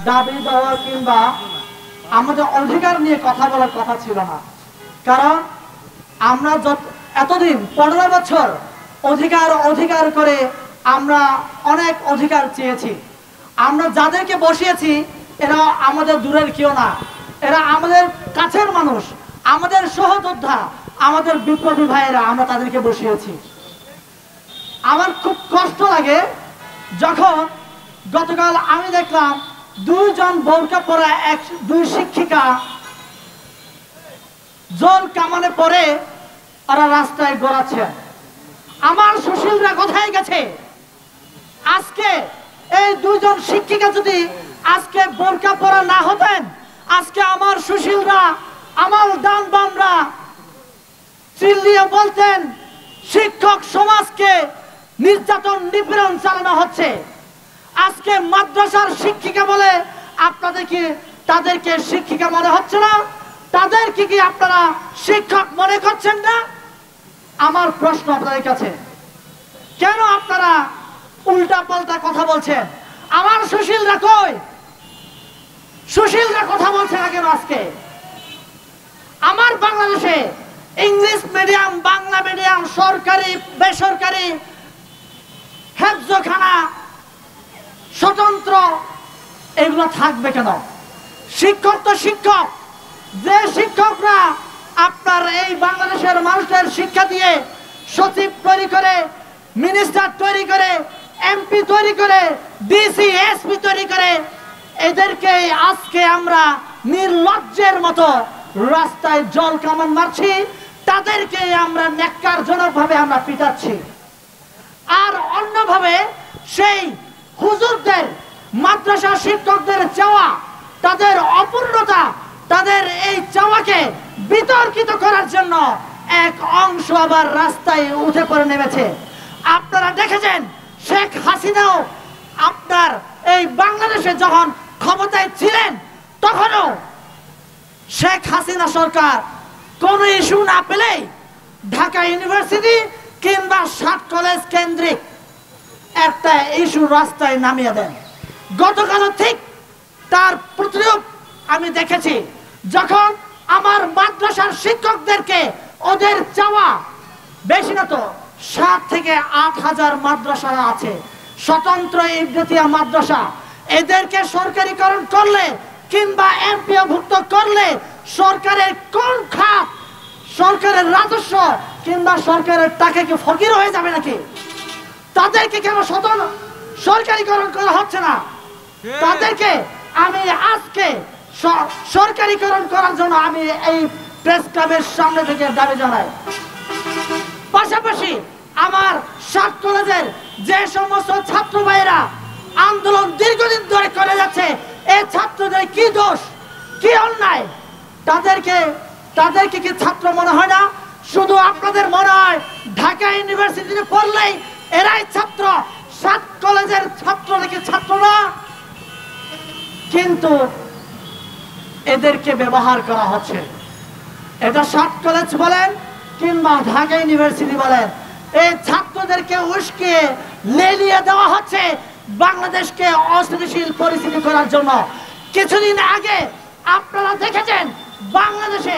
দাবি দেওয়া কিংবা আমাদের অধিকার নিয়ে কথা বলার কথা ছিল না। কারণ আমরা এতদিন 15 বছর অধিকার করে আমরা অনেক অধিকার চেয়েছি। আমরা যাদেরকে বসিয়েছি এরা আমাদের দূরের কেউ না, এরা আমাদের কাছের মানুষ, আমাদের সহযোদ্ধা, আমাদের বিপ্লবী ভাইয়েরা, আমরা তাদেরকে বসিয়েছি। আমার খুব কষ্ট লাগে যখন গতকাল আমি দেখলাম 2 জন বোরকা পরা দুই শিক্ষিকা জল কামানে পরে ওরা রাস্তায় গড়াচ্ছে। আমার সুশীলরা কোথায় গেছে? আজকে এই 2 জন শিক্ষিকা যদি আজকে বোরকা পরা না হতেন, আজকে আমার সুশীলরা, আমার ডান বামরা চিল্লিয়ে বলতেন শিক্ষক সমাজকে নির্যাতন নিপীড়ন চালানো হচ্ছে। আজকে মাদ্রাসার শিক্ষিকা বলে তাদেরকে শিক্ষিকা মনে হচ্ছে না? তাদেরকে কি আপনারা শিক্ষক মনে করছেন না? আমার প্রশ্ন আপনাদের কাছে, কেন আপনারা উল্টা পাল্টা কথা বলছেন? আমার সুশীলরা কই? সুশীলরা কথা বলছে না কেন? আজকে আমার বাংলাদেশে ইংলিশ মিডিয়াম, বাংলা মিডিয়াম, সরকারি বেসরকারি, হেফজখানা, স্বতন্ত্র, এগুলো থাকবে কেন? শিক্ষক তো শিক্ষক। যে শিক্ষকরা আপনার এই বাংলাদেশের মানুষের শিক্ষা দিয়ে সচিব তৈরি করে, মিনিস্টার তৈরি করে, এমপি তৈরি করে, ডিসি এসপি তৈরি করে, এদেরকে আজকে আমরা নির্লজ্জের মতো রাস্তায় জল কামান মারছি, তাদেরকে আমরা ন্যাক্কারজনকভাবে আমরা পিটাচ্ছি। আর অন্যভাবে সেই হুজুরদের, মাদ্রাসা শিক্ষকদের চাওয়া, তাদের অপূর্ণতা, তাদের এই চাওয়াকে বিতর্কিত করার জন্য এক অংশ আবার রাস্তায় উঠে পড়ে নেমেছে। আপনারা দেখেছেন শেখ হাসিনাও আপনার এই বাংলাদেশে যখন ক্ষমতায় ছিলেন তখনও শেখ হাসিনা সরকার কোন ইস্যু না পেলেই ঢাকা ইউনিভার্সিটি কিংবা 7 কলেজ কেন্দ্রিক একটা ইস্যু রাস্তায় নামিয়ে দেন। গতকালও ঠিক তার প্রতিরূপ আমি দেখেছি, যখন আমার মাদ্রাসার শিক্ষকদেরকে ওদের চাওয়া বেশি না তো 7 থেকে 8 হাজার মাদ্রাসা আছে, স্বতন্ত্র ইবতেদায়ী মাদ্রাসা, এদেরকে সরকারিকরণ করলে কিংবা এমপিওভুক্ত করলে সরকারের কোন খাত, সরকারের রাজস্ব কিংবা সরকারের টাকা কি ফকির হয়ে যাবে নাকি? তাদেরকে কেন সরকারিকরণ করা হচ্ছে না? তাদেরকে আমি আজকে সরকারিকরণ করার জন্য আমি এই প্রেস ক্লাবের সামনে থেকে দাবি জানাই। পাশাপাশি আমার 7 কলেজের যে সমস্ত ছাত্র ভাইয়েরা আন্দোলন দীর্ঘদিন ধরে করে যাচ্ছে, এই ছাত্রদের কি দোষ, কি অন্যায়? তাদেরকে কি ছাত্র মনে হয় না? শুধু আপনাদের মনে হয় ঢাকা ইউনিভার্সিটিতে পড়লেই এরাই ছাত্র, 7 কলেজের ছাত্র নাকি ছাত্র না? কিন্তু এদেরকে ব্যবহার করা হচ্ছে। এটা 7 কলেজ বলেন কিংবা ঢাকা ইউনিভার্সিটি বলেন, এই ছাত্রদেরকে উস্কিয়ে লেলিয়ে দেওয়া হচ্ছে বাংলাদেশকে অস্থিতিশীল পরিস্থিতি করার জন্য। কিছুদিন আগে আপনারা দেখেছেন বাংলাদেশে